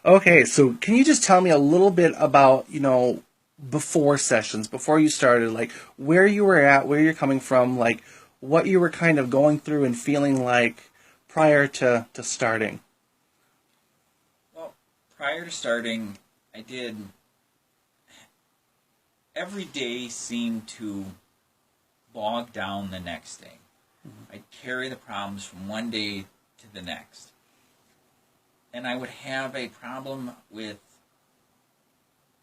Okay, so can you just tell me a little bit about, before sessions, before you started, like where you were at, where you're coming from, like what you were kind of going through and feeling like prior to starting? Well, prior to starting, I did every day seemed to bog down the next day. I'd carry the problems from one day to the next. And I would have a problem with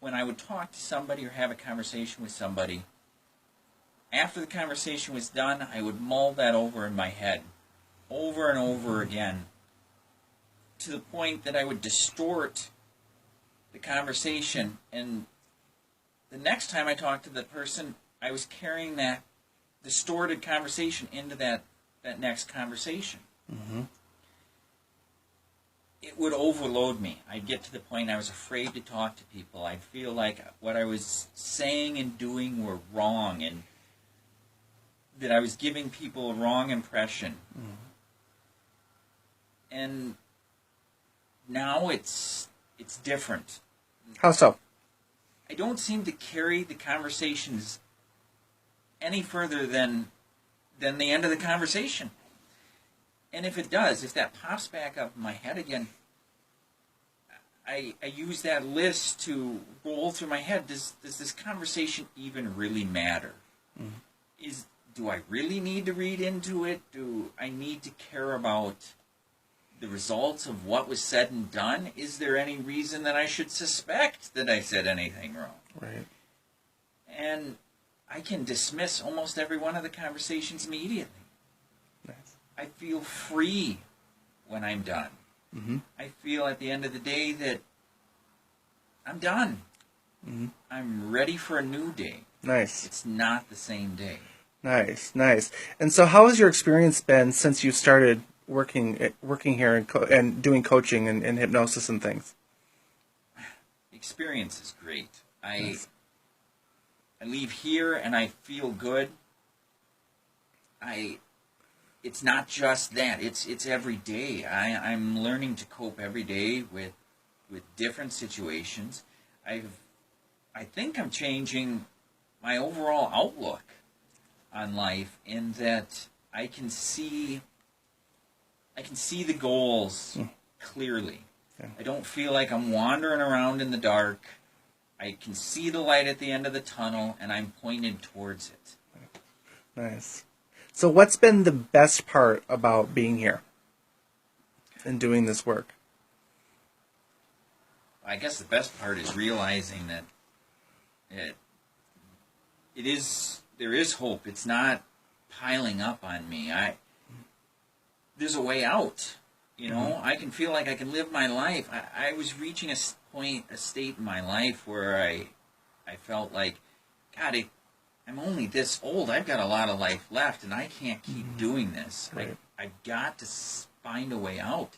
when I would talk to somebody or have a conversation with somebody. After the conversation was done, I would mull that over in my head over and over again to the point that I would distort the conversation. And the next time I talked to the person, I was carrying that distorted conversation into that next conversation. Mm-hmm. It would overload me. I'd get to the point I was afraid to talk to people. I'd feel like what I was saying and doing were wrong and that I was giving people a wrong impression. Mm-hmm. And now it's different. How so? I don't seem to carry the conversations any further than the end of the conversation. And if it does, if that pops back up in my head again, I use that list to roll through my head. Does this conversation even really matter? Mm-hmm. Do I really need to read into it? Do I need to care about the results of what was said and done? Is there any reason that I should suspect that I said anything wrong? Right. And I can dismiss almost every one of the conversations immediately. Nice. I feel free when I'm done. Mm-hmm. I feel at the end of the day that I'm done. Mm-hmm. I'm ready for a new day. Nice. It's not the same day. Nice, nice. And so, how has your experience been since you started working here and doing coaching and hypnosis and things? The experience is great. Nice. I leave here and I feel good. It's not just that. It's every day. I'm learning to cope every day with different situations. I think I'm changing my overall outlook on life in that I can see the goals clearly. Yeah. I don't feel like I'm wandering around in the dark. I can see the light at the end of the tunnel, and I'm pointed towards it. Nice. So what's been the best part about being here and doing this work? I guess the best part is realizing that there is hope. It's not piling up on me. There's a way out. You know, Mm-hmm. I can feel like I can live my life. I was reaching a state in my life where I felt like, God, I'm only this old. I've got a lot of life left, and I can't keep doing this. Right. I've got to find a way out.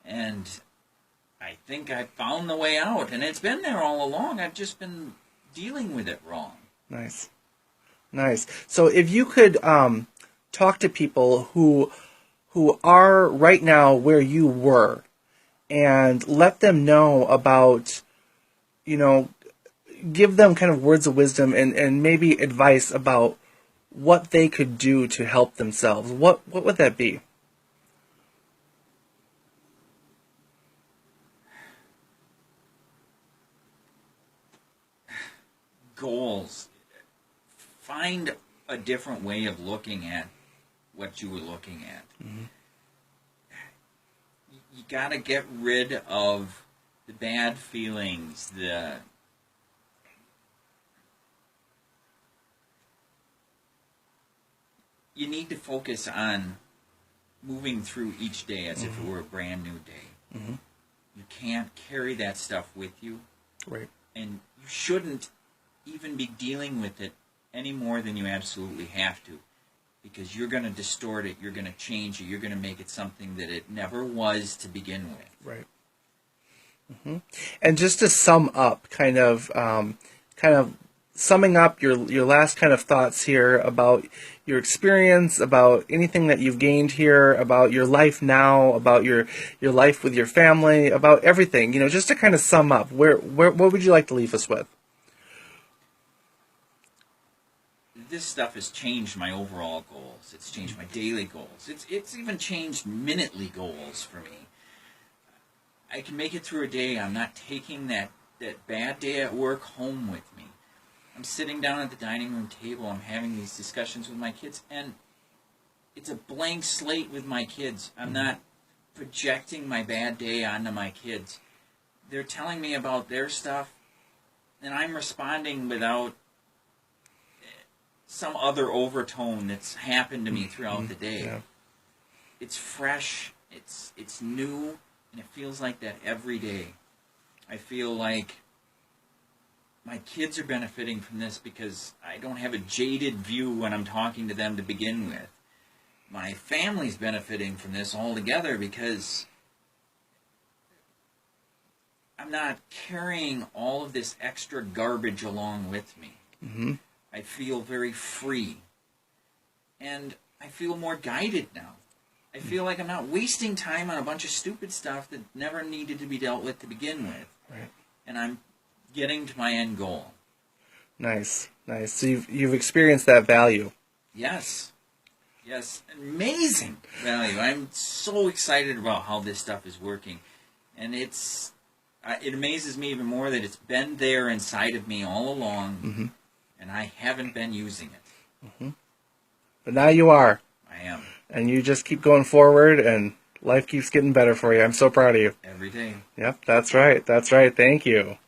And I think I found the way out, and it's been there all along. I've just been dealing with it wrong. Nice. Nice. So if you could talk to people who are right now where you were and let them know about, give them kind of words of wisdom and maybe advice about what they could do to help themselves, what would that be? Goals. Find a different way of looking at what you were looking at. Mm-hmm. You got to get rid of the bad feelings, you need to focus on moving through each day as if it were a brand new day. Mm-hmm. You can't carry that stuff with you, Right. and you shouldn't even be dealing with it any more than you absolutely have to, because you're going to distort it, you're going to change it, you're going to make it something that it never was to begin with. Right. Mm-hmm. And just to sum up, kind of summing up your last kind of thoughts here about your experience, about anything that you've gained here, about your life now, about your life with your family, about everything, just to kind of sum up, what would you like to leave us with? This stuff has changed my overall goals. It's changed my daily goals. It's even changed minutely goals for me. I can make it through a day. I'm not taking that bad day at work home with me. I'm sitting down at the dining room table. I'm having these discussions with my kids, and it's a blank slate with my kids. I'm not projecting my bad day onto my kids. They're telling me about their stuff, and I'm responding without some other overtone that's happened to me throughout the day. Yeah. It's fresh, it's new, and it feels like that every day. I feel like my kids are benefiting from this because I don't have a jaded view when I'm talking to them to begin with. My family's benefiting from this altogether because I'm not carrying all of this extra garbage along with me. Mm-hmm. I feel very free. And I feel more guided now. I feel like I'm not wasting time on a bunch of stupid stuff that never needed to be dealt with to begin with. Right. And I'm getting to my end goal. Nice. So you've experienced that value. Yes. Amazing value. I'm so excited about how this stuff is working. And it amazes me even more that it's been there inside of me all along, Mm-hmm. and I haven't been using it. Mm-hmm. But now you are. I am. And you just keep going forward, and life keeps getting better for you. I'm so proud of you. Every day. Yep, that's right. Thank you.